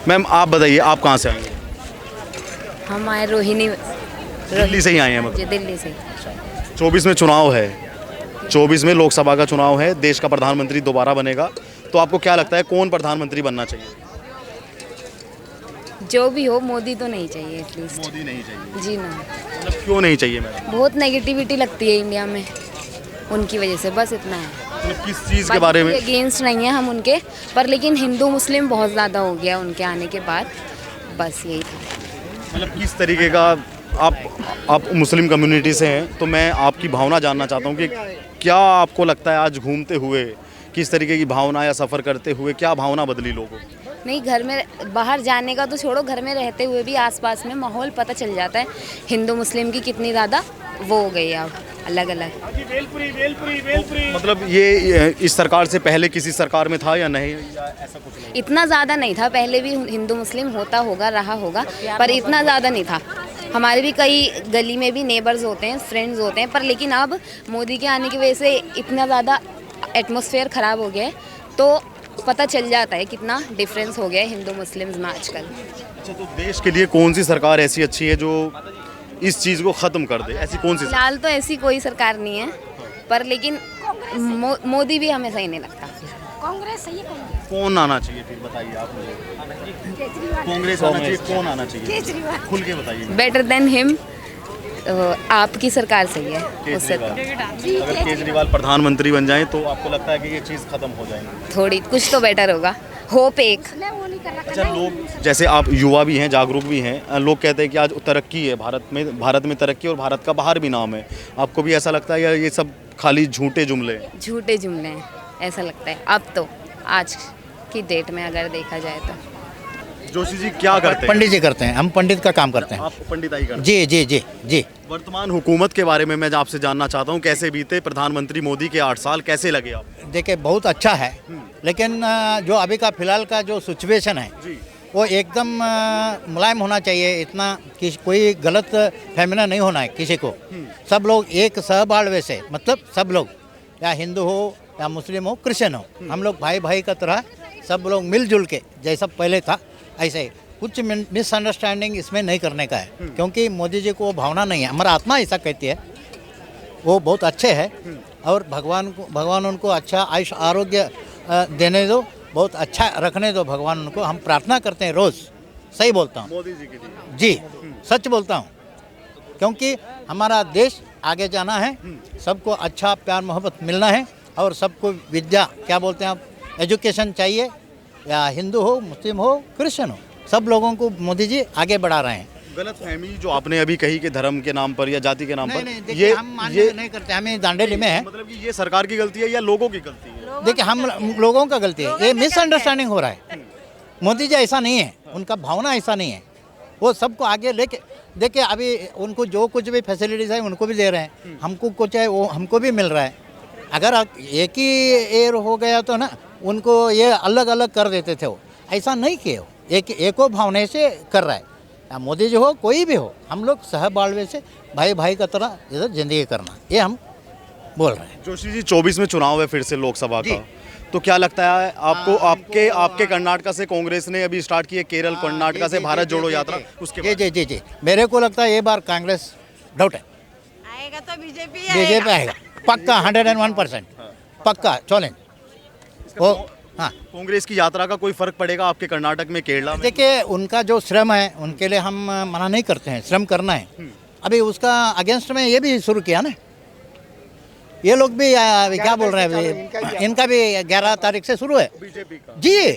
Ma'am आप बताइए, आप कहाँ से आएंगे? हम आए रोहिणी। दिल्ली से ही आए हैं मतलब? जी दिल्ली से। 24 में चुनाव है, 24 में लोकसभा का चुनाव है, देश का प्रधानमंत्री दोबारा बनेगा, तो आपको क्या लगता है कौन प्रधानमंत्री बनना चाहिए? जो भी हो, मोदी तो नहीं चाहिए एटलीस्ट। मोदी नहीं चाहिए? जी ना। मतलब क्यों नहीं चाहिए मैम? बहुत नेगेटिविटी लगती है इंडिया में उनकी वजह से, बस इतना है। मतलब किस चीज़ के बारे में? अगेंस्ट नहीं है हम उनके, पर लेकिन हिंदू मुस्लिम बहुत ज़्यादा हो गया उनके आने के बाद, बस यही था। मतलब किस तरीके का? आप मुस्लिम कम्युनिटी से हैं, तो मैं आपकी भावना जानना चाहता हूँ कि क्या आपको लगता है आज घूमते हुए किस तरीके की भावना या सफ़र करते हुए क्या भावना बदली लोगों की? नहीं, घर में बाहर जाने का तो छोड़ो, घर में रहते हुए भी आसपास में माहौल पता चल जाता है हिंदू मुस्लिम की कितनी ज़्यादा वो हो गई है अब अलग अलग। मतलब ये इस सरकार से पहले किसी सरकार में था या नहीं, या ऐसा कुछ नहीं? इतना ज़्यादा नहीं था, पहले भी हिंदू मुस्लिम होता होगा, रहा होगा, पर इतना ज़्यादा नहीं था। हमारे भी कई गली में भी नेबर्स होते हैं, फ्रेंड्स होते हैं, पर लेकिन अब मोदी के आने की वजह से इतना ज़्यादा एटमॉस्फेयर ख़राब हो गया है, तो पता चल जाता है कितना डिफरेंस हो गया है हिंदू मुस्लिम्स में आजकल। अच्छा, तो देश के लिए कौन सी सरकार ऐसी अच्छी है जो इस चीज़ को ख़त्म कर दे? ऐसी कौन सी? फिलहाल तो ऐसी कोई सरकार नहीं है, पर लेकिन मोदी भी हमें सही नहीं लगता। कांग्रेस सही है। कांग्रेस कौन आना चाहिए फिर बताइए आप मुझे? कांग्रेस आना चाहिए? कौन आना चाहिए? केजरीवाल। खुल के बताइए। बेटर देन हिम, आपकी सरकार सही है उससे तो। अगर केजरीवाल प्रधानमंत्री बन जाए तो आपको लगता है कि ये चीज़ खत्म हो जाएगी? थोड़ी कुछ तो बेटर होगा, होप एक। अच्छा, लोग जैसे आप युवा भी हैं, जागरूक भी हैं, लोग कहते हैं कि आज तरक्की है भारत में तरक्की और भारत का बाहर भी नाम है, आपको भी ऐसा लगता है या ये सब खाली झूठे जुमले हैं? झूठे जुमले हैं ऐसा लगता है अब तो, आज की डेट में अगर देखा जाए तो। जोशी जी क्या करते हैं? पंडित जी करते हैं, हम पंडित का काम करते हैं। आप पंडिताई करते हैं? जी जी जी जी। वर्तमान हुकूमत के बारे में मैं आपसे जानना चाहता हूँ, कैसे बीते प्रधानमंत्री मोदी के 8 साल, कैसे लगे आप? देखिए बहुत अच्छा है, लेकिन जो अभी का फिलहाल का जो सिचुएशन है जी। वो एकदम मुलायम होना चाहिए, इतना कि कोई गलत फहमिया नहीं होना है किसी को। सब लोग एक सहबाಳ್वे से, मतलब सब लोग, या हिंदू हो या मुस्लिम हो, क्रिश्चियन हो, हम लोग भाई भाई का तरह सब लोग मिलजुल के जैसा पहले था ऐसे ही। कुछ मिसअंडरस्टैंडिंग इसमें नहीं करने का है, क्योंकि मोदी जी को वो भावना नहीं है, हमारा आत्मा ऐसा कहती है। वो बहुत अच्छे हैं और भगवान उनको अच्छा आयुष आरोग्य देने दो, बहुत अच्छा रखने दो भगवान उनको। हम प्रार्थना करते हैं रोज़। सही बोलता हूँ मोदी जी के लिए? जी, सच बोलता हूँ, क्योंकि हमारा देश आगे जाना है, सबको अच्छा प्यार मोहब्बत मिलना है, और सबको विद्या क्या बोलते हैं आप, एजुकेशन चाहिए, या हिंदू हो, मुस्लिम हो, क्रिश्चियन हो, सब लोगों को मोदी जी आगे बढ़ा रहे हैं। गलत फहमी जो आपने अभी कही कि धर्म के नाम पर या जाति के नाम पर, देखिए हम मान्य नहीं करते, हमें दांडेली में है। मतलब कि ये सरकार की गलती है या लोगों की गलती है? देखिए हम लोगों का गलती है, ये मिसअंडरस्टैंडिंग हो रहा है। मोदी जी ऐसा नहीं है, उनका भावना ऐसा नहीं है, वो सबको आगे लेके, देखिए अभी उनको जो कुछ भी फैसिलिटीज़ है उनको भी दे रहे हैं, हमको कुछ है वो हमको भी मिल रहा है। अगर एक ही एयर हो गया तो ना, उनको ये अलग अलग कर देते थे, वो ऐसा नहीं किए, हो एको भावना से कर रहा है। या मोदी जी हो, कोई भी हो, हम लोग सहबाಳ್वे से भाई भाई का तरह इधर जिंदगी करना, ये हम बोल रहे हैं। जोशी जी 24 में चुनाव है फिर से लोकसभा का, तो क्या लगता है आपको? आपके कर्नाटका से कांग्रेस ने अभी स्टार्ट की है, केरल कर्नाटका से भारत जोड़ो यात्रा, उसके जी जी जी जी, मेरे को लगता है ये बार कांग्रेस डाउट है, आएगा तो बीजेपी बीजेपी आएगा पक्का, 101% पक्का चैलेंज वो। हाँ, कांग्रेस की यात्रा का कोई फर्क पड़ेगा आपके कर्नाटक में, केरला में? देखिए उनका जो श्रम है उनके लिए हम मना नहीं करते हैं, श्रम करना है। अभी उसका अगेंस्ट में ये भी शुरू किया ना, ये लोग भी क्या बोल रहे हैं, इनका भी 11 तारीख से शुरू है बीजेपी का जी।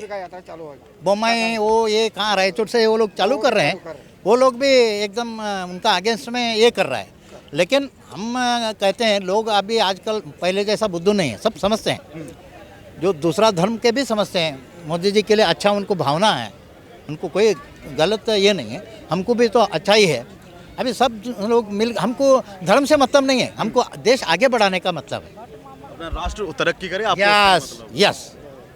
बोम्मई वो ये कहाँ रायचूर से वो लोग चालू कर रहे हैं, वो लोग भी एकदम उनका अगेंस्ट में ये कर रहा है। लेकिन हम कहते हैं लोग अभी आजकल पहले जैसा बुद्धू नहीं है, सब समझते हैं, जो दूसरा धर्म के भी समझते हैं। मोदी जी के लिए अच्छा उनको भावना है, उनको कोई गलत ये नहीं है, हमको भी तो अच्छा ही है। अभी सब लोग मिल, हमको धर्म से मतलब नहीं है, हमको देश आगे बढ़ाने का मतलब है, अपना राष्ट्र तरक्की करे। आपको यस मतलब? Yes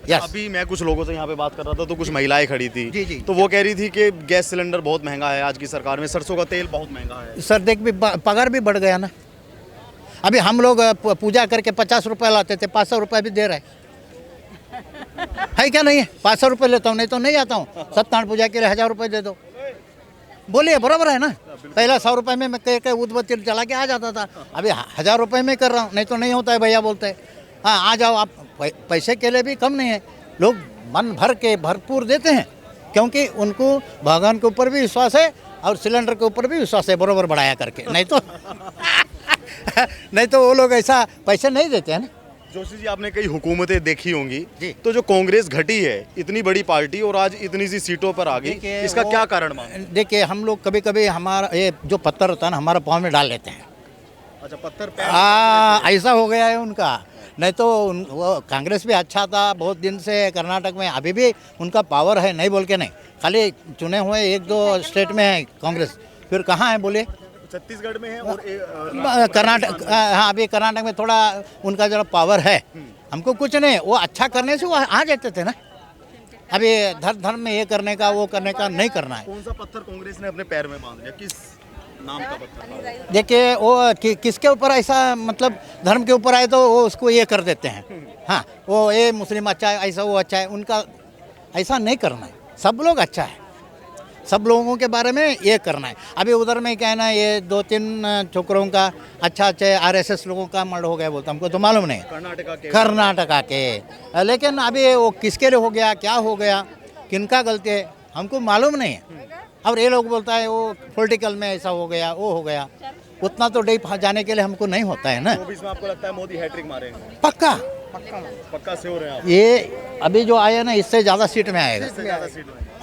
yes. अभी मैं कुछ लोगों से यहाँ पे बात कर रहा था तो कुछ महिलाएं खड़ी थी, जी, जी। तो वो कह रही थी कि गैस सिलेंडर बहुत महंगा है आज की सरकार में, सरसों का तेल बहुत महंगा है। सर देख भी पगार भी बढ़ गया ना, अभी हम लोग पूजा करके 50 रुपये लाते थे, 500 रुपये भी दे रहे हैं। है क्या नहीं है? 500 रुपये लेता हूँ, नहीं तो नहीं आता हूँ। सत्यनारायण पूजा के लिए 1000 रुपये दे दो। बोलिए, बराबर है ना? पहला 100 रुपये में मैं कह उद्बत्ती चला के आ जाता था, अभी 1000 रुपये में कर रहा हूँ, नहीं तो नहीं होता है भैया बोलते हैं। हाँ, आ जाओ आप। पैसे के लिए भी कम नहीं है, लोग मन भर के भरपूर देते हैं, क्योंकि उनको भगवान के ऊपर भी विश्वास है और सिलेंडर के ऊपर भी विश्वास है, बराबर बढ़ाया करके। नहीं तो नहीं तो वो लोग ऐसा पैसे नहीं देते हैं ना। जोशी जी, आपने कई हुकूमतें देखी होंगी, जी। तो जो कांग्रेस घटी है, इतनी बड़ी पार्टी और आज इतनी सी सीटों पर आ गई, इसका क्या कारण मानते हैं? देखिए, हम लोग कभी कभी हमारा ये जो पत्थर होता है ना, हमारा पाँव में डाल लेते हैं। अच्छा, पत्थर ऐसा हो गया है उनका। नहीं तो वो कांग्रेस भी अच्छा था बहुत दिन से कर्नाटक में, अभी भी उनका पावर है, नहीं बोल के नहीं। खाली चुने हुए 1-2 स्टेट में है कांग्रेस, फिर कहाँ है बोले? छत्तीसगढ़ में है और कर्नाटक। हाँ, अभी कर्नाटक में थोड़ा उनका जरा पावर है। हमको कुछ नहीं, वो अच्छा करने से वो आ जाते थे ना। अभी धर्म में ये करने का वो करने का नहीं करना है। कौन सा पत्थर कांग्रेस ने अपने पैर में बांध लिया? किस नाम का पत्थर था? देखिए, वो किसके ऊपर ऐसा, मतलब धर्म के ऊपर आए तो वो उसको ये कर देते हैं। हाँ, वो ये मुस्लिम अच्छा है, ऐसा वो अच्छा है, उनका ऐसा नहीं करना है। सब लोग अच्छा है, सब लोगों के बारे में ये करना है। अभी उधर में क्या है ना, ये 2-3 छोकरों का अच्छा RSS लोगों का मर्डर हो गया बोलता, हमको तो मालूम नहीं। कर्नाटका के। लेकिन अभी वो किसके लिए हो गया, क्या हो गया, किनका गलती है, हमको मालूम नहीं है। और ये लोग बोलता है वो पॉलिटिकल में ऐसा हो गया, वो हो गया। उतना तो डीप जाने के लिए हमको नहीं होता है ना। 24 में आपको लगता है मोदी हैट्रिक मारेंगे? पक्का से हो रहे हैं आप? ये अभी जो आया ना, इससे ज़्यादा सीट में आएगा।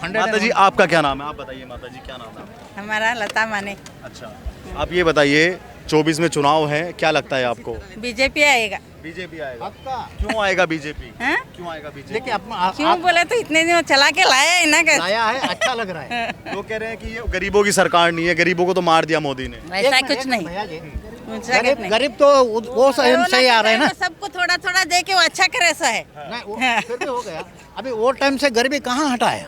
माता जी, आपका क्या नाम है? आप बताइए माता जी, क्या नाम है? हमारा लता माने। अच्छा, आप ये बताइए, 24 में चुनाव है, क्या लगता है आपको? बीजेपी आएगा। बीजेपी आएगा? क्यों आएगा बीजेपी? हाँ? क्यों आएगा बीजेपी? देखिए, क्यों बोले तो इतने दिन चला के लाया है ना। आया है, अच्छा लग रहा है। लोग कह रहे हैं कि ये गरीबों की सरकार नहीं है, गरीबों को तो मार दिया मोदी ने। वैसा कुछ नहीं। गरीब तो वो सही आ रहे हैं ना। सबको थोड़ा थोड़ा दे के वो अच्छा करे, ऐसा है। नहीं, वो फिर भी हो गया। अभी वो टाइम से गरीबी कहाँ हटाया?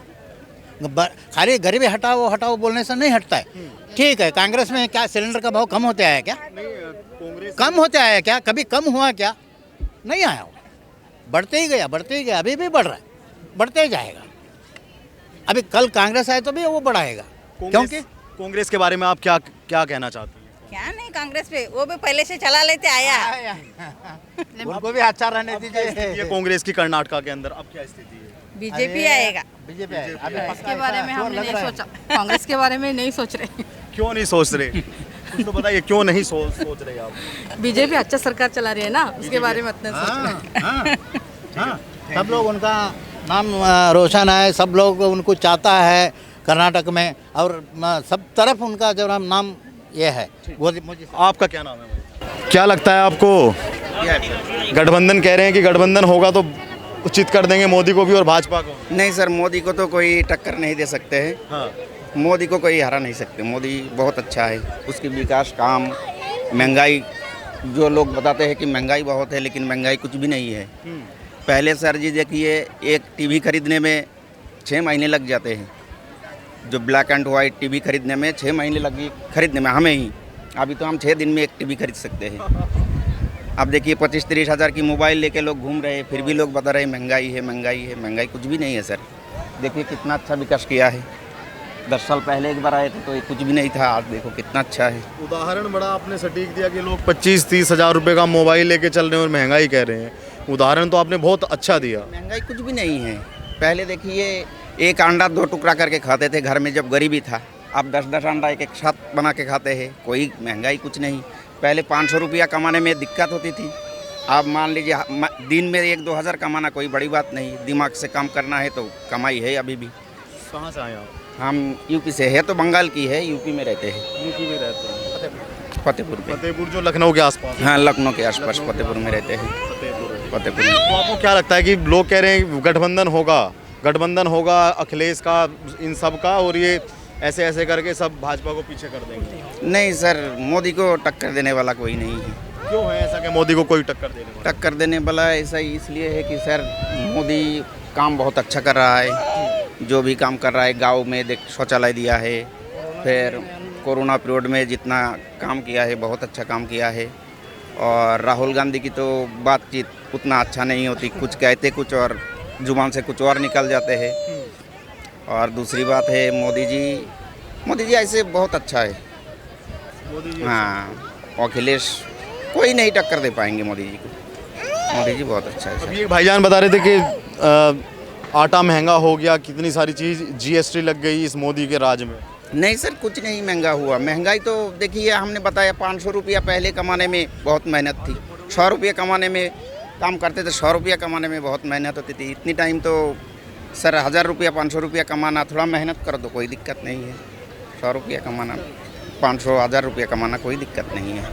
खाली गरीबी हटाओ बोलने से नहीं हटता है। ठीक है, कांग्रेस में क्या सिलेंडर का भाव कम होते आया क्या? कम होते आया क्या? कभी कम हुआ क्या? नहीं आया, बढ़ते ही गया, अभी भी बढ़ रहा है, बढ़ते ही जाएगा। अभी कल कांग्रेस आए तो भी वो बढ़ाएगा, क्योंकि कांग्रेस के बारे में आप क्या कहना चाहते हैं? क्या नहीं, कांग्रेस पे वो भी पहले से चला लेते आया। उनको भी अच्छा रहने दीजिए। ये कांग्रेस की कर्नाटका के अंदर अब क्या स्थिति है? बीजेपी आएगा। बीजेपी आएगा। इसके बारे में हमने नहीं सोचा, कांग्रेस के बारे में नहीं सोच रहे। क्यों नहीं सोच रहे? कुछ तो बताइए, क्यों नहीं सोच रहे आप? बीजेपी अच्छा सरकार चला रही है ना, उसके बारे में इतना सोच रहे। हाँ, सब लोग उनका नाम रोशन है, सब लोग उनको चाहता है कर्नाटक में, और सब तरफ उनका जो नाम ये है। आपका क्या नाम है? क्या लगता है आपको? गठबंधन कह रहे हैं कि गठबंधन होगा तो उचित कर देंगे मोदी को भी और भाजपा को। नहीं सर, मोदी को तो कोई टक्कर नहीं दे सकते हैं। हाँ। मोदी को कोई हरा नहीं सकते। मोदी बहुत अच्छा है, उसकी विकास काम, महंगाई, जो लोग बताते हैं कि महंगाई बहुत है, लेकिन महंगाई कुछ भी नहीं है। पहले सर जी देखिए, एक टीवी खरीदने में 6 महीने लग जाते हैं। जो ब्लैक एंड वाइट टीवी खरीदने में 6 महीने लगी खरीदने में हमें ही। अभी तो हम 6 दिन में एक टीवी खरीद सकते हैं। अब देखिए 25-30 हज़ार की मोबाइल लेके लोग घूम रहे हैं, फिर भी लोग बता रहे हैं महंगाई है, महंगाई है। महंगाई कुछ भी नहीं है सर। देखिए कितना अच्छा विकास किया है। 10 साल पहले एक बार आए थे तो ये कुछ भी नहीं था, आज देखो कितना अच्छा है। उदाहरण बड़ा आपने सटीक दिया कि लोग 25-30 हज़ार रुपये का मोबाइल लेके चल रहे हैं और महंगाई कह रहे हैं। उदाहरण तो आपने बहुत अच्छा दिया। महंगाई कुछ भी नहीं है। पहले देखिए एक अंडा 2 टुकड़ा करके खाते थे घर में, जब गरीबी था। अब 10-10 अंडा एक साथ बना के खाते हैं। कोई महंगाई कुछ नहीं। पहले 500 रुपया कमाने में दिक्कत होती थी। अब मान लीजिए दिन में 1-2 हज़ार कमाना कोई बड़ी बात नहीं। दिमाग से काम करना है तो कमाई है अभी भी। कहाँ से आए आप? हम यूपी से है, तो बंगाल की है, यूपी में रहते हैं। यूपी में रहते हैं? फतेहपुर में। फतेहपुर जो लखनऊ के आसपास? हाँ, लखनऊ के आसपास फतेहपुर में रहते हैं। फतेहपुर में। तो आपको क्या लगता है कि लोग कह रहे हैं गठबंधन होगा अखिलेश का, इन सब का, और ये ऐसे ऐसे करके सब भाजपा को पीछे कर देंगे? नहीं सर, मोदी को टक्कर देने वाला कोई नहीं है। क्यों है ऐसा कि मोदी को कोई टक्कर देने वाला? टक्कर देने वाला ऐसा इसलिए है कि सर मोदी काम बहुत अच्छा कर रहा है। जो भी काम कर रहा है, गांव में देख शौचालय दिया है, फिर कोरोना पीरियड में जितना काम किया है बहुत अच्छा काम किया है। और राहुल गांधी की तो बातचीत उतना अच्छा नहीं होती, कुछ कहते कुछ और जुबान से कुछ और निकल जाते हैं। और दूसरी बात है मोदी जी ऐसे बहुत अच्छा है। हाँ, अखिलेश कोई नहीं टक्कर दे पाएंगे मोदी जी को। मोदी जी बहुत अच्छा है सर। अभी एक भाईजान बता रहे थे कि आटा महंगा हो गया, कितनी सारी चीज़ जीएसटी लग गई इस मोदी के राज में। नहीं सर, कुछ नहीं महंगा हुआ। महंगाई तो देखिए, हमने बताया 500 रुपया पहले कमाने में बहुत मेहनत थी। 100 रुपया कमाने में काम करते थे, 100 रुपया कमाने में बहुत मेहनत होती थी। इतनी टाइम तो सर 1000 रुपया 500 रुपया कमाना, थोड़ा मेहनत कर दो, कोई दिक्कत नहीं है। 100 रुपया कमाना, 500 1000 रुपया कमाना कोई दिक्कत नहीं है।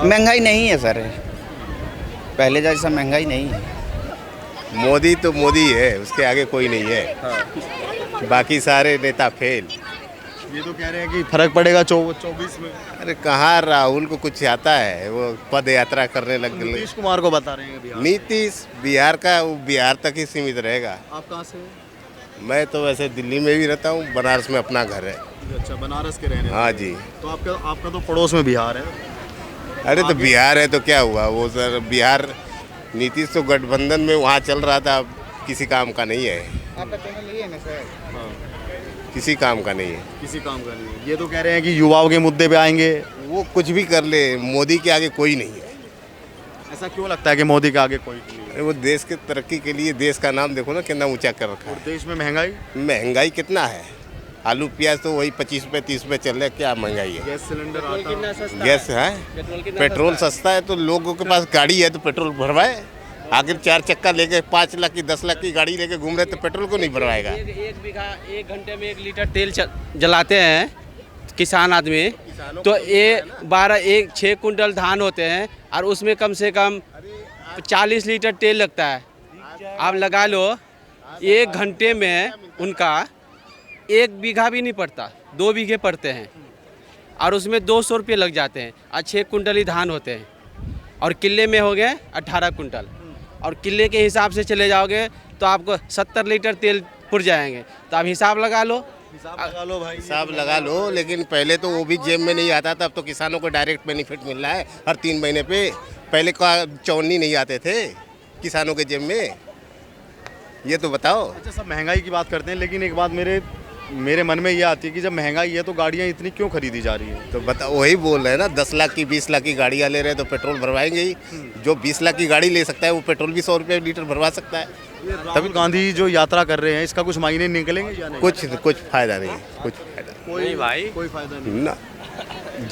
महंगाई नहीं है सर, पहले जैसा महंगाई नहीं है। मोदी तो मोदी है, उसके आगे कोई नहीं है। बाकी सारे नेता फेल। ये तो कह रहे हैं कि फर्क पड़ेगा 24 में। अरे कहाँ राहुल को कुछ आता है, वो पद यात्रा करने लग गए। नीतीश कुमार को बता रहे हैं बिहार। नीतीश बिहार का, वो बिहार तक ही सीमित रहेगा। आप कहाँ से? मैं तो वैसे दिल्ली में भी रहता हूँ, बनारस में अपना घर है। अच्छा, बनारस के रहने। हाँ जी। तो आपका तो पड़ोस में बिहार है। अरे तो बिहार है तो क्या हुआ, वो सर बिहार नीतीश तो गठबंधन में वहाँ चल रहा था, अब किसी काम का नहीं है। आपका चैनल यही है ना सर? हाँ, किसी काम का नहीं है। किसी काम का नहीं है। ये तो कह रहे हैं कि युवाओं के मुद्दे पे आएंगे। वो कुछ भी कर ले, मोदी के आगे कोई नहीं है। ऐसा क्यों लगता है कि मोदी के आगे कोई नहीं है? अरे वो देश के तरक्की के लिए, देश का नाम देखो ना कितना ऊंचा कर रखा और है। देश में महंगाई महंगाई कितना है, आलू प्याज तो वही 25 रुपये 30 रुपये चल रहा है, क्या महंगाई है। गैस सिलेंडर आता गैस है, पेट्रोल सस्ता है, तो लोगों के पास गाड़ी है तो पेट्रोल भरवाए। आखिर 4 चक्का लेके 5 लाख की 10 लाख की गाड़ी लेके घूम रहे तो पेट्रोल को नहीं भरवाएगा। एक बीघा 1 घंटे में 1 लीटर तेल जलाते हैं किसान आदमी, तो ये 6 कुंटल धान होते हैं और उसमें कम से कम 40 लीटर तेल लगता है। आप लगा लो 1 घंटे में उनका 1 बीघा भी नहीं पड़ता, 2 बीघे पड़ते हैं और उसमें 200 रुपये लग जाते हैं और 6 कुंटल ही धान होते हैं और किले में हो गए 18 कुंटल और किले के हिसाब से चले जाओगे तो आपको 70 लीटर तेल पुर जाएंगे। तो आप हिसाब लगा लो। भाई, हिसाब लगा लो, लेकिन पहले तो वो भी जेब में नहीं आता था। अब तो किसानों को डायरेक्ट बेनिफिट मिल रहा है हर 3 महीने पे। पहले का 54 नहीं आते थे किसानों के जेब में, ये तो बताओ। अच्छा, सब महंगाई की बात करते हैं, लेकिन एक बात मेरे मन में ये आती है कि जब महंगाई है तो गाड़ियाँ इतनी क्यों खरीदी जा रही हैं? तो बताओ, वही बोल रहे हैं ना, 10 लाख की 20 लाख की गाड़ियाँ ले रहे हैं तो पेट्रोल भरवाएंगे ही। जो 20 लाख की गाड़ी ले सकता है वो पेट्रोल भी 100 रुपये लीटर भरवा सकता है। राहुल गांधी जो यात्रा कर रहे हैं, इसका कुछ मायने निकलेंगे या नहीं? कुछ फायदा नहीं, कुछ फायदा कोई भाई, कोई फायदा नहीं ना,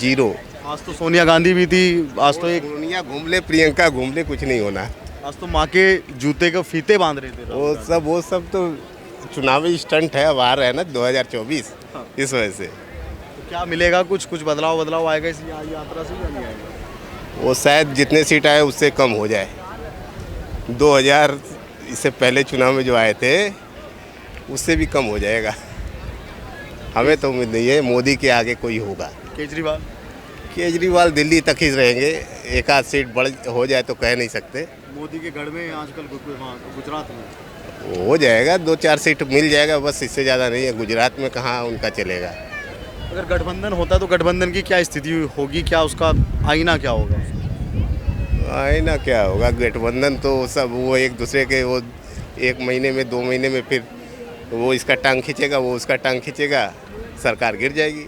जीरो। आज तो सोनिया गांधी भी थी, आज तो एक दुनिया घूम ले, प्रियंका घूम ले, कुछ नहीं होना। आज तो माँ के जूते के फीते बांध रहे थे। वो सब तो चुनावी स्टंट है, अब आ रहा है ना 2024, इस वजह से। तो क्या मिलेगा? कुछ बदलाव आएगा इस यात्रा से या नहीं आएगा? वो शायद जितने सीट आए उससे कम हो जाए। 2000 इससे पहले चुनाव में जो आए थे उससे भी कम हो जाएगा। हमें तो उम्मीद नहीं है मोदी के आगे कोई होगा। केजरीवाल दिल्ली तक ही रहेंगे, एक आध सीट बढ़ हो जाए तो कह नहीं सकते। मोदी के गढ़ में आजकल गुजरात में हो जाएगा, 2-4 सीट मिल जाएगा, बस इससे ज़्यादा नहीं है। गुजरात में कहाँ उनका चलेगा। अगर गठबंधन होता तो गठबंधन की क्या स्थिति होगी, क्या उसका आईना क्या होगा? आईना क्या होगा, गठबंधन तो सब वो एक दूसरे के, वो 1 महीने में 2 महीने में फिर वो इसका टांग खींचेगा, वो उसका टांग खींचेगा, सरकार गिर जाएगी।